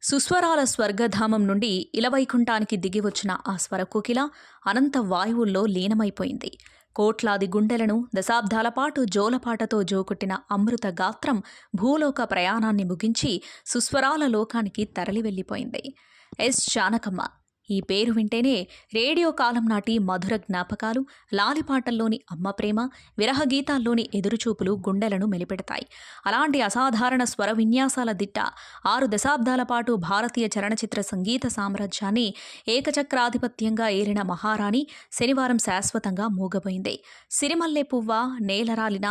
సుస్వరాల స్వర్గధామం నుండి ఇలవైకుంఠానికి దిగివచ్చిన ఆ స్వరకోకిల అనంత వాయువుల్లో లీనమైపోయింది. కోట్లాది గుండెలను దశాబ్దాల పాటు జోలపాటతో జోకొట్టిన అమృత గాత్రం భూలోక ప్రయాణాన్ని ముగించి సుస్వరాల లోకానికి తరలి వెళ్ళిపోయింది. ఎస్ జానకమ్మ. ఈ పేరు వింటేనే రేడియో కాలం నాటి మధుర జ్ఞాపకాలు, లాలిపాటల్లోని అమ్మ ప్రేమ, విరహగీతాల్లోని ఎదురుచూపులు గుండెలను మెలిపెడతాయి. అలాంటి అసాధారణ స్వర విన్యాసాల దిట్ట 6 దశాబ్దాల పాటు భారతీయ చలనచిత్ర సంగీత సామ్రాజ్యాన్ని ఏకచక్రాధిపత్యంగా ఏలిన మహారాణి శనివారం శాశ్వతంగా మూగబోయింది. సిరిమల్లె పువ్వ నేలరాలిన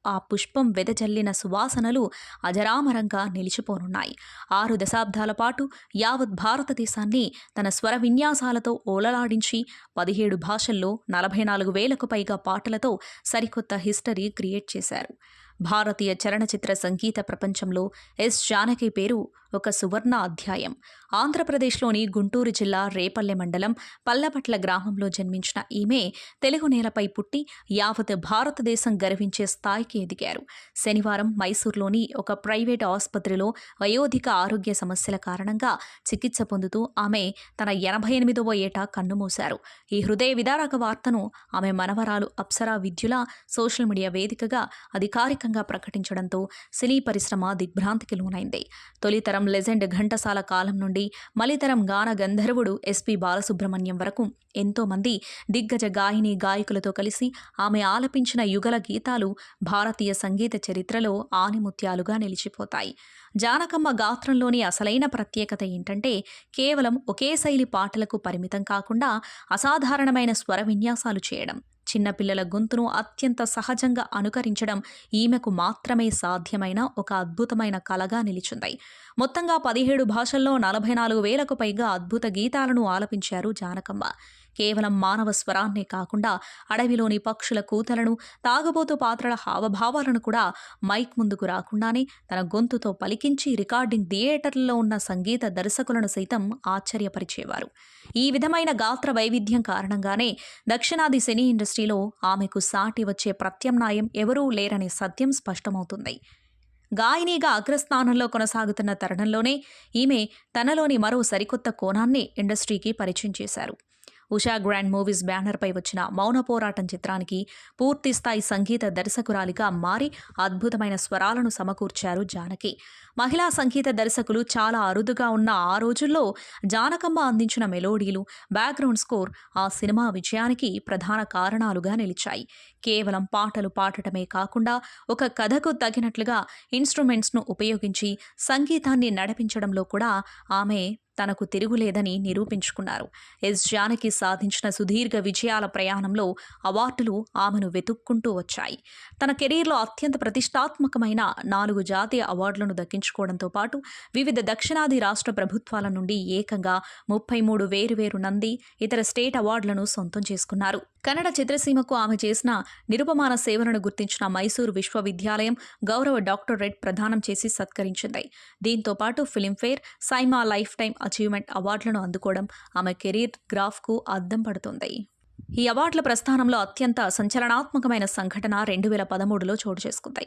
ఆ పుష్పం వెదజల్లిన సువాసనలు అజరామరంగా నిలిచిపోనున్నాయి. 6 దశాబ్దాల పాటు యావత్ భారతదేశాన్ని తన స్వర విన్యాసాలతో ఓలలాడించి 17 భాషల్లో 44,000కు పైగా పాటలతో సరికొత్త హిస్టరీ క్రియేట్ చేశారు. భారతీయ చలనచిత్ర సంగీత ప్రపంచంలో ఎస్ జానకి పేరు ఒక సువర్ణ అధ్యాయం. ఆంధ్రప్రదేశ్లోని గుంటూరు జిల్లా రేపల్లె మండలం పల్లపట్ల గ్రామంలో జన్మించిన ఈమె తెలుగు నేలపై పుట్టి యావత్ భారతదేశం గర్వించే స్థాయికి ఎదిగారు. శనివారం మైసూర్లోని ఒక ప్రైవేట్ ఆసుపత్రిలో వయోధిక ఆరోగ్య సమస్యల కారణంగా చికిత్స పొందుతూ ఆమె తన 88వ ఏట కన్నుమూశారు. ఈ హృదయ విదారక వార్తను ఆమె మనవరాలు అప్సరా విద్యుల సోషల్ మీడియా వేదికగా అధికారికంగా ప్రకటించడంతో సినీ పరిశ్రమ దిగ్భ్రాంతికి లోనైంది. తొలితరం లెజెండ్ ఘంటసాల కాలం నుండి మలితరం గాన గంధర్వుడు ఎస్పి బాలసుబ్రహ్మణ్యం వరకు ఎంతో మంది దిగ్గజ గాయని గాయకులతో కలిసి ఆమె ఆలపించిన యుగల గీతాలు భారతీయ సంగీత చరిత్రలో ఆణిముత్యాలుగా నిలిచిపోతాయి. జానకమ్మ గాత్రంలోని అసలైన ప్రత్యేకత ఏంటంటే కేవలం ఒకే శైలి పాటలకు పరిమితం కాకుండా అసాధారణమైన స్వర విన్యాసాలు చేయడం. చిన్నపిల్లల గొంతును అత్యంత సహజంగా అనుకరించడం ఈమెకు మాత్రమే సాధ్యమైన ఒక అద్భుతమైన కళగా నిలిచింది. మొత్తంగా 17 భాషల్లో 44,000కు పైగా అద్భుత గీతాలను ఆలపించారు జానకమ్మ. కేవలం మానవ స్వరాన్నే కాకుండా అడవిలోని పక్షుల కూతలను, తాగుబోతు పాత్రల హావభావాలను కూడా మైక్ ముందుకు రాకుండానే తన గొంతుతో పలికించి రికార్డింగ్ థియేటర్లలో ఉన్న సంగీత దర్శకులను సైతం ఆశ్చర్యపరిచేవారు. ఈ విధమైన గాత్ర వైవిధ్యం కారణంగానే దక్షిణాది సినీ ఇండస్ట్రీలో ఆమెకు సాటి వచ్చే ప్రత్యామ్నాయం ఎవరూ లేరనే సత్యం స్పష్టమవుతుంది. గాయనిగా అగ్రస్థానంలో కొనసాగుతున్న తరుణంలోనే ఈమె తనలోని మరో సరికొత్త కోణాన్ని ఇండస్ట్రీకి పరిచయం చేశారు. ఉషా గ్రాండ్ మూవీస్ బ్యానర్పై వచ్చిన మౌన పోరాటం చిత్రానికి పూర్తిస్థాయి సంగీత దర్శకురాలిగా మారి అద్భుతమైన స్వరాలను సమకూర్చారు జానకి. మహిళా సంగీత దర్శకులు చాలా అరుదుగా ఉన్న ఆ రోజుల్లో జానకమ్మ అందించిన మెలోడీలు, బ్యాక్గ్రౌండ్ స్కోర్ ఆ సినిమా విజయానికి ప్రధాన కారణాలుగా నిలిచాయి. కేవలం పాటలు పాడటమే కాకుండా ఒక కథకు తగినట్లుగా ఇన్స్ట్రుమెంట్స్ను ఉపయోగించి సంగీతాన్ని నడిపించడంలో కూడా ఆమె తనకు తిరుగులేదని నిరూపించుకున్నారు. ఎస్ జానకి సాధించిన సుదీర్ఘ విజయాల ప్రయాణంలో అవార్డులు ఆమెను వెతుక్కుంటూ వచ్చాయి. తన కెరీర్లో అత్యంత ప్రతిష్టాత్మకమైన 4 జాతీయ అవార్డులను దక్కించుకోవడంతో పాటు వివిధ దక్షిణాది రాష్ట్ర ప్రభుత్వాల నుండి ఏకంగా 33 వేరువేరు నంది, ఇతర స్టేట్ అవార్డులను సొంతం చేసుకున్నారు. కన్నడ చిత్రసీమకు ఆమె చేసిన నిరుపమాన సేవలను గుర్తించిన మైసూరు విశ్వవిద్యాలయం గౌరవ డాక్టరేట్ ప్రదానం చేసి సత్కరించింది. దీంతో పాటు Filmfare, SIIMA lifetime achievement అవార్డులను అందుకోవడం ఆమె కెరీర్ గ్రాఫ్కు అద్దం పడుతుంది. ఈ అవార్డుల ప్రస్థానంలో అత్యంత సంచలనాత్మకమైన సంఘటన 2013లో చోటు చేసుకుంది.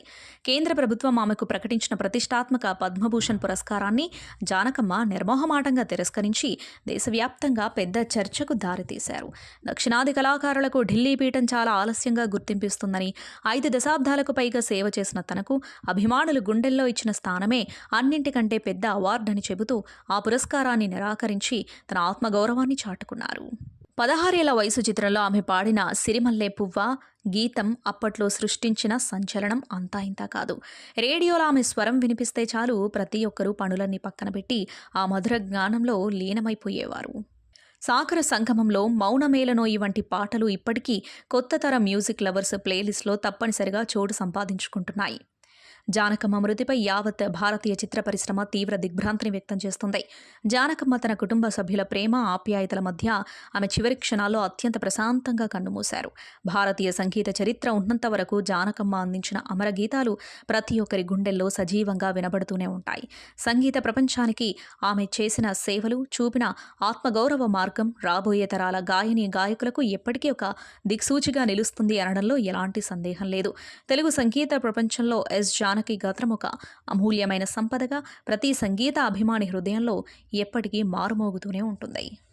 కేంద్ర ప్రభుత్వం ఆమెకు ప్రకటించిన ప్రతిష్టాత్మక పద్మభూషణ్ పురస్కారాన్ని జానకమ్మ నిర్మోహమాటంగా తిరస్కరించి దేశవ్యాప్తంగా పెద్ద చర్చకు దారితీశారు. దక్షిణాది కళాకారులకు ఢిల్లీ పీఠం చాలా ఆలస్యంగా గుర్తింపిస్తుందని, 5 దశాబ్దాలకు పైగా సేవ చేసిన తనకు అభిమానులు గుండెల్లో ఇచ్చిన స్థానమే అన్నింటికంటే పెద్ద అవార్డని చెబుతూ ఆ పురస్కారాన్ని నిరాకరించి తన ఆత్మగౌరవాన్ని చాటుకున్నారు. 16 ఏళ్ల వయసు చిత్రంలో ఆమె పాడిన సిరిమల్లె పువ్వ గీతం అప్పట్లో సృష్టించిన సంచలనం అంతా ఇంతా కాదు. రేడియోలో ఆమె స్వరం వినిపిస్తే చాలు ప్రతి ఒక్కరూ పనులన్నీ పక్కన పెట్టి ఆ మధుర జ్ఞానంలో లీనమైపోయేవారు. సాగర సంగమంలో, మౌనమేలనోయి వంటి పాటలు ఇప్పటికీ కొత్త తరం మ్యూజిక్ లవర్స్ ప్లేలిస్ట్లో తప్పనిసరిగా చోటు సంపాదించుకుంటున్నాయి. జానకమ్మ మృతిపై యావత్ భారతీయ చిత్ర పరిశ్రమ తీవ్ర దిగ్భ్రాంతిని వ్యక్తం చేస్తుంది. జానకమ్మ తన కుటుంబ సభ్యుల ప్రేమ ఆప్యాయతల మధ్య ఆమె చివరి క్షణాల్లో అత్యంత ప్రశాంతంగా కన్నుమూశారు. భారతీయ సంగీత చరిత్ర ఉన్నంత వరకు జానకమ్మ అందించిన అమర గీతాలు ప్రతి ఒక్కరి గుండెల్లో సజీవంగా వినబడుతూనే ఉంటాయి. సంగీత ప్రపంచానికి ఆమె చేసిన సేవలు, చూపిన ఆత్మగౌరవ మార్గం రాబోయే తరాల గాయని గాయకులకు ఎప్పటికీ ఒక దిక్సూచిగా నిలుస్తుంది అనడంలో ఎలాంటి సందేహం లేదు. తెలుగు సంగీత ప్రపంచంలో ఎస్ జానకి జానకి గాత్రం ఒక అమూల్యమైన సంపదగా ప్రతి సంగీత అభిమాని హృదయంలో ఎప్పటికీ మారుమోగుతూనే ఉంటుంది.